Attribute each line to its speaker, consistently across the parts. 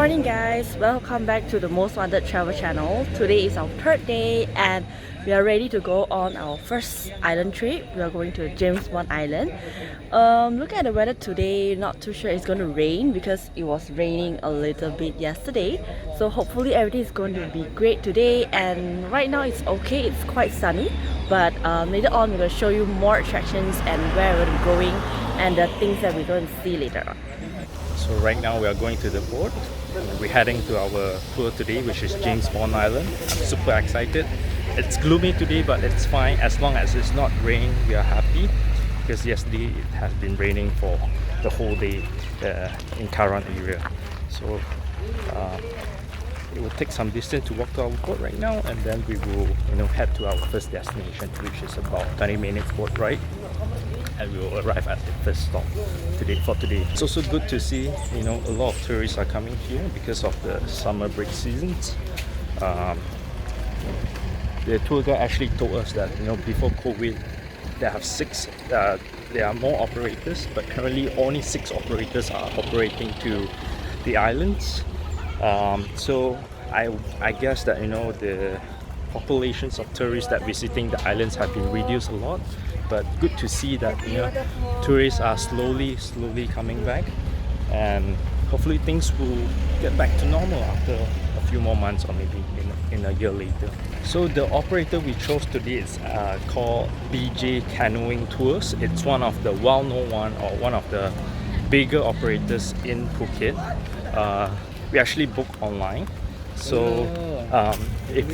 Speaker 1: morning guys, welcome back to the Most Wanted travel channel. Today is our third day and we are ready to go on our first island trip. We are going to James Bond Island. Look at the weather today, not too sure it's going to rain because it was raining a little bit yesterday. So hopefully everything is going to be great today, and right now it's okay, it's quite sunny. But later on we're going to show you more attractions and where we're going and the things that we're going to see later on.
Speaker 2: So right now we are going to the port. We're heading to our tour today, which is James Bond Island. I'm super excited. It's gloomy today, but it's fine. As long as it's not raining, we are happy. Because yesterday it has been raining for the whole day in Karan area. So it will take some distance to walk to our port right now, and then we will head to our first destination, which is about 20 minutes boat ride. And we will arrive at the first stop for today. It's also good to see, a lot of tourists are coming here because of the summer break seasons. The tour guide actually told us that before COVID, there are more operators, but currently only 6 operators are operating to the islands. So I guess that the populations of tourists that visiting the islands have been reduced a lot. But good to see that tourists are slowly coming back, and hopefully things will get back to normal after a few more months, or maybe in a year later. So the operator we chose today is called BJ Canoeing Tours. It's one of the well-known one of the bigger operators in Phuket. We actually booked online. So if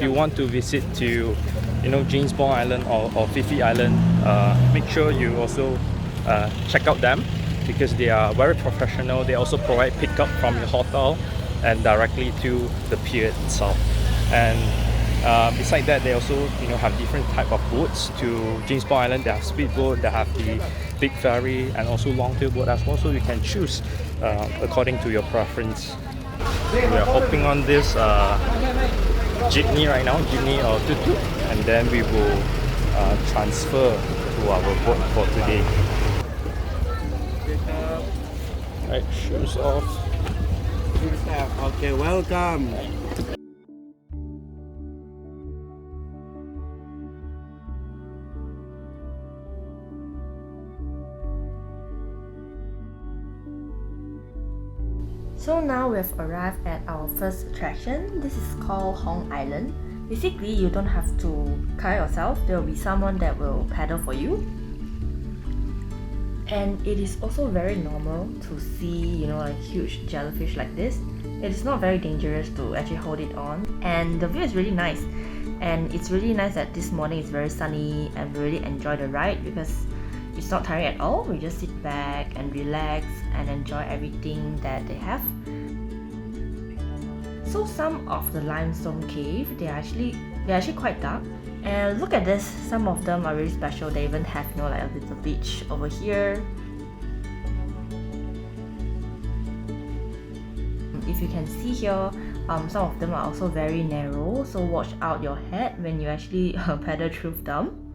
Speaker 2: you want to visit to James Bond Island or Phi Island, make sure you also check out them, because they are very professional. They also provide pickup from your hotel and directly to the pier itself. And besides that, they also have different type of boats to James Bond Island. They have speedboat, they have the big ferry, and also long tail boat as well. So you can choose according to your preference. We are hopping on this jeepney right now, jeepney or tuk-tuk, and then we will transfer to our boat for today. Right, shoes off.
Speaker 3: Okay, welcome.
Speaker 1: So now we have arrived at our first attraction. This is called Hong Island. Basically, you don't have to kayak yourself. There will be someone that will paddle for you. And it is also very normal to see, like huge jellyfish like this. It is not very dangerous to actually hold it on. And the view is really nice. And it's really nice that this morning is very sunny and we really enjoy the ride because it's not tiring at all. We just sit back and relax and enjoy everything that they have. So some of the limestone cave, they're actually quite dark. And look at this, some of them are really special. They even have like a little beach over here. If you can see here, some of them are also very narrow, so watch out your head when you actually paddle through them.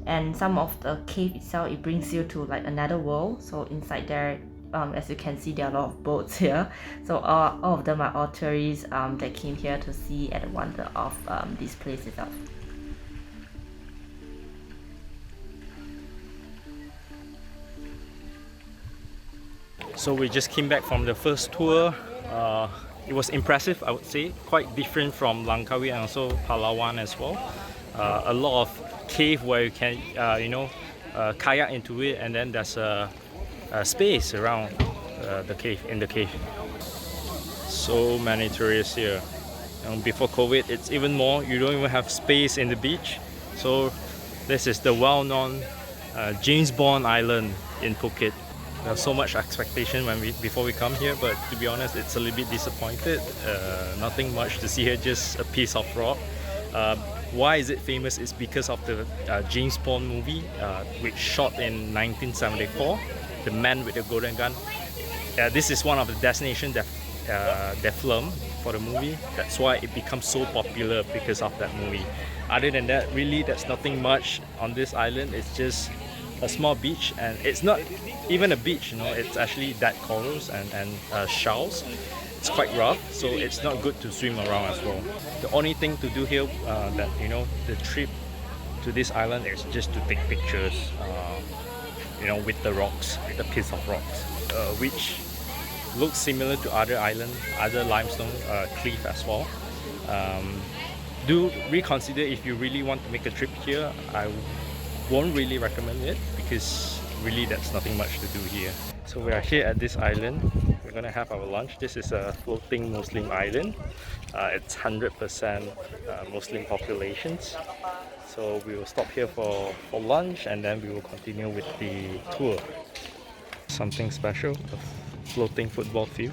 Speaker 1: And some of the cave itself, it brings you to like another world. So inside there, as you can see, there are a lot of boats here. So all of them are all tourists that came here to see and wonder of this place itself.
Speaker 2: So we just came back from the first tour. It was impressive, I would say. Quite different from Langkawi and also Palawan as well. A lot of cave where you can kayak into it, and then there's a space around the cave. So many tourists here. Before COVID, it's even more. You don't even have space in the beach. So this is the well-known James Bond Island in Phuket. There's so much expectation before we come here, but to be honest, it's a little bit disappointed. Nothing much to see here, just a piece of rock. Why is it famous? It's because of the James Bond movie, which shot in 1974, The Man with the Golden Gun. This is one of the destinations that filmed for the movie. That's why it becomes so popular, because of that movie. Other than that, really, there's nothing much on this island. It's just a small beach, and it's not even a beach, it's actually dead corals and shells. it's quite rough, so it's not good to swim around as well. The only thing to do here, that you know, the trip to this island is just to take pictures, you know, with the rocks, with a piece of rocks, which looks similar to other island, other limestone cliff as well. Do reconsider if you really want to make a trip here. I won't really recommend it because really there's nothing much to do here. So we are here at this island. We're gonna have our lunch. This is a floating Muslim island. It's 100% Muslim populations. So we will stop here for lunch and then we will continue with the tour. Something special, a floating football field.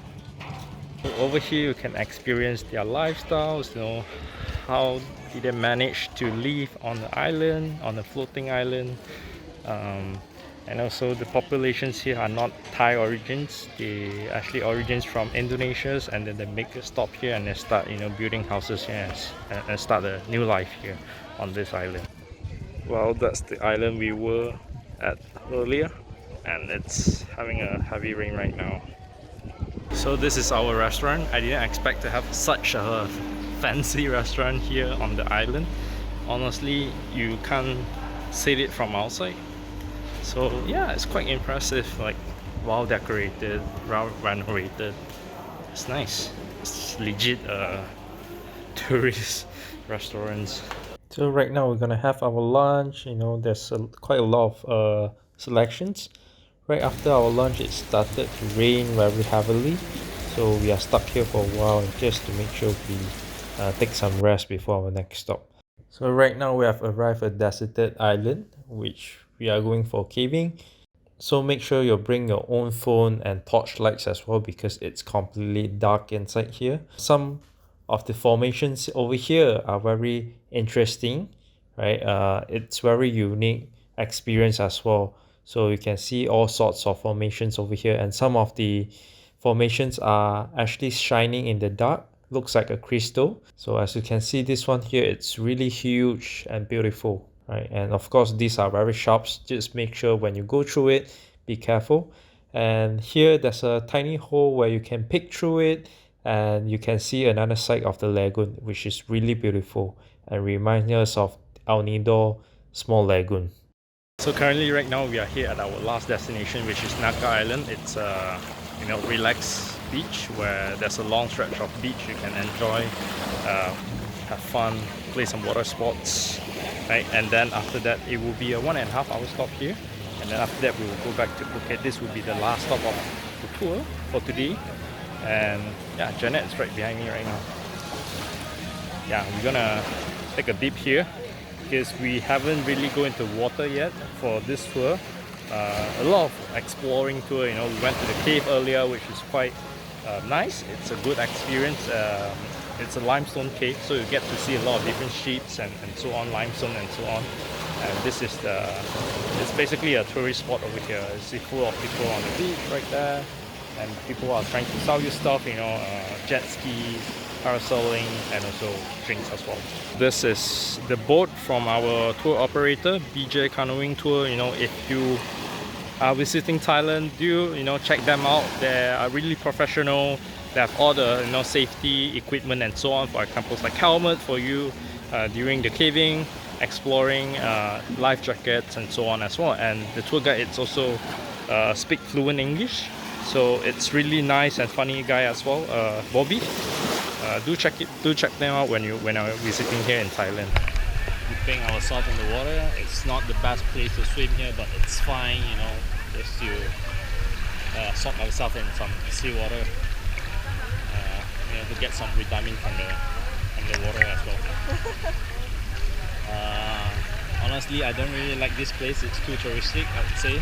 Speaker 2: Over here you can experience their lifestyles, you know, how did they manage to live on the island, on a floating island. And also the populations here are not Thai origins, they actually origins from Indonesia, and then they make a stop here and they start, you know, building houses here and start a new life here on this island. Well, that's the island we were at earlier, and it's having a heavy rain right now. So this is our restaurant. I didn't expect to have such a fancy restaurant here on the island. Honestly, you can't see it from outside. So yeah, it's quite impressive, like well decorated, well renovated. It's nice. It's legit tourist restaurants. So right now we're gonna have our lunch. You know, there's quite a lot of selections. Right after our lunch, it started to rain very heavily, so we are stuck here for a while just to make sure we take some rest before our next stop. So right now we have arrived at deserted island, which we are going for caving. So make sure you bring your own phone and torch lights as well because it's completely dark inside here. Some of the formations over here are very interesting, right? It's very unique experience as well. So you can see all sorts of formations over here, and some of the formations are actually shining in the dark, looks like a crystal. So as you can see, this one here, it's really huge and beautiful, right? And of course these are very sharp, just make sure when you go through it, be careful. And here there's a tiny hole where you can peek through it and you can see another side of the lagoon, which is really beautiful and reminds us of El Nido small lagoon. So currently right now we are here at our last destination, which is Naka Island. It's a, you know, relaxed beach where there's a long stretch of beach you can enjoy, have fun, play some water sports, right? And then after that it will be a 1.5 hour stop here, and then after that we will go back to Phuket. This will be the last stop of the tour for today. And yeah, Janet is right behind me right now. Yeah, we're gonna take a dip here because we haven't really gone into water yet for this tour. A lot of exploring tour, you know, we went to the cave earlier, which is quite nice. It's a good experience. It's a limestone cave, so you get to see a lot of different shapes and so on, limestone and so on. And this is it's basically a tourist spot over here. You see full of people on the beach right there, and people are trying to sell you stuff, you know, jet ski, parasailing, and also drinks as well. This is the boat from our tour operator, BJ Canoeing Tour. You know, if you are visiting Thailand, do, you know, check them out. They are really professional. They have all the, you know, safety equipment and so on. For example, like helmet for you during the caving, exploring, life jackets and so on as well. And the tour guide, it's also speak fluent English, so it's really nice and funny guy as well, Bobby. Do check them out when you're visiting here in Thailand. Dipping ourselves in the water. It's not the best place to swim here, but it's fine, you know, just to soak ourselves in some seawater, you know, to get some vitamin from the water as well. Honestly, I don't really like this place. It's too touristic, I would say.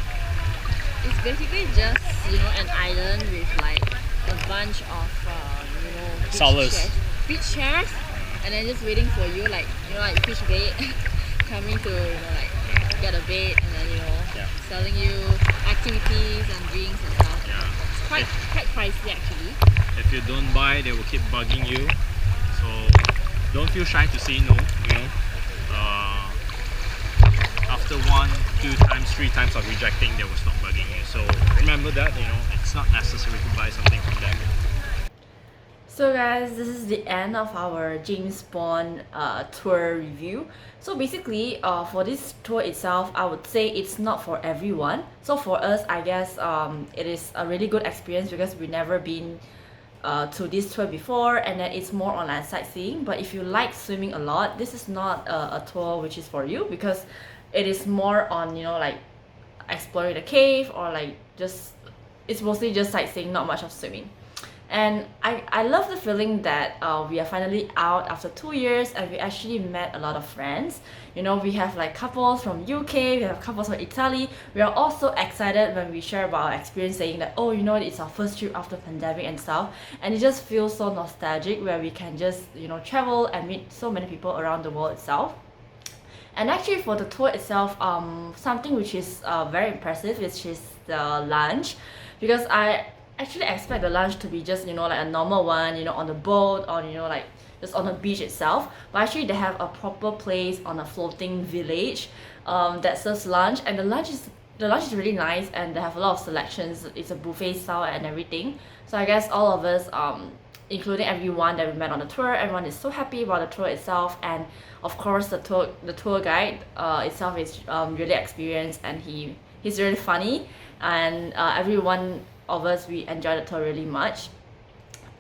Speaker 1: It's basically just, you know, an island with like a bunch of you know, beach chairs, and then just waiting for you, like, you know, like fish bait coming to, you know, like get a bait, and then, you know, selling you activities and drinks and stuff. It's quite pricey actually.
Speaker 2: If you don't buy, they will keep bugging you, so don't feel shy to say no, you know. After 1, 2 times, 3 times of rejecting, they will stop bugging you. So remember that, you know, it's not necessary to buy something from them.
Speaker 1: So guys, this is the end of our James Bond tour review. So basically, for this tour itself, I would say it's not for everyone. So for us, I guess it is a really good experience because we've never been to this tour before, and then it's more on like sightseeing. But if you like swimming a lot, this is not a tour which is for you, because it is more on, you know, like exploring the cave, or like just, it's mostly just sightseeing, not much of swimming. And I love the feeling that we are finally out after 2 years, and we actually met a lot of friends. You know, we have like couples from UK, we have couples from Italy. We are also excited when we share about our experience, saying that, oh, you know, it's our first trip after pandemic and stuff. And it just feels so nostalgic, where we can just, you know, travel and meet so many people around the world itself. And actually for the tour itself, something which is very impressive, which is the lunch, because I actually expect the lunch to be just, you know, like a normal one, you know, on the boat, or, you know, like just on the beach itself. But actually they have a proper place on a floating village that serves lunch, and the lunch is really nice, and they have a lot of selections. It's a buffet style and everything. So I guess all of us, including everyone that we met on the tour, everyone is so happy about the tour itself. And of course the tour guide itself is really experienced, and he's really funny, and everyone of us, we enjoyed the tour really much.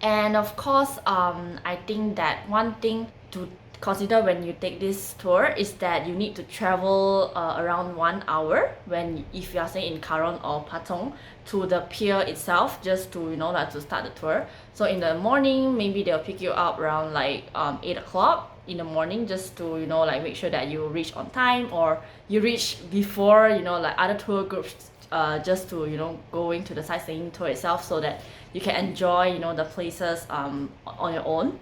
Speaker 1: And of course, I think that one thing to consider when you take this tour is that you need to travel around 1 hour if you are staying in Karon or Patong, to the pier itself, just to, you know, like to start the tour. So in the morning, maybe they'll pick you up around like 8 o'clock in the morning, just to, you know, like make sure that you reach on time, or you reach before, you know, like other tour groups, just to, you know, going to the sightseeing tour itself, so that you can enjoy, you know, the places on your own.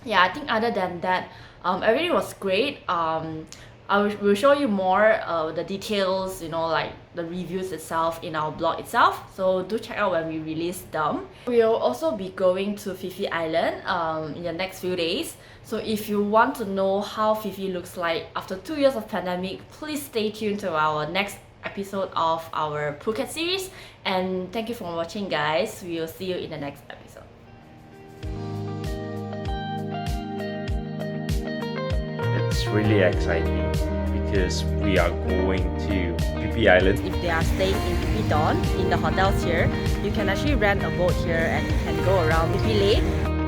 Speaker 1: Yeah, I think other than that, everything was great. We'll show you more the details, you know, like the reviews itself in our blog itself, so do check out when we release them. We'll also be going to Phi Phi Island in the next few days. So if you want to know how Phi Phi looks like after 2 years of pandemic, please stay tuned to our next episode of our Phuket series. And thank you for watching, guys. We'll see you in the next episode.
Speaker 2: It's really exciting because we are going to Phi Phi Island.
Speaker 1: If they are staying in Phi Don, in the hotels here, you can actually rent a boat here, and you can go around Phi Phi Lake.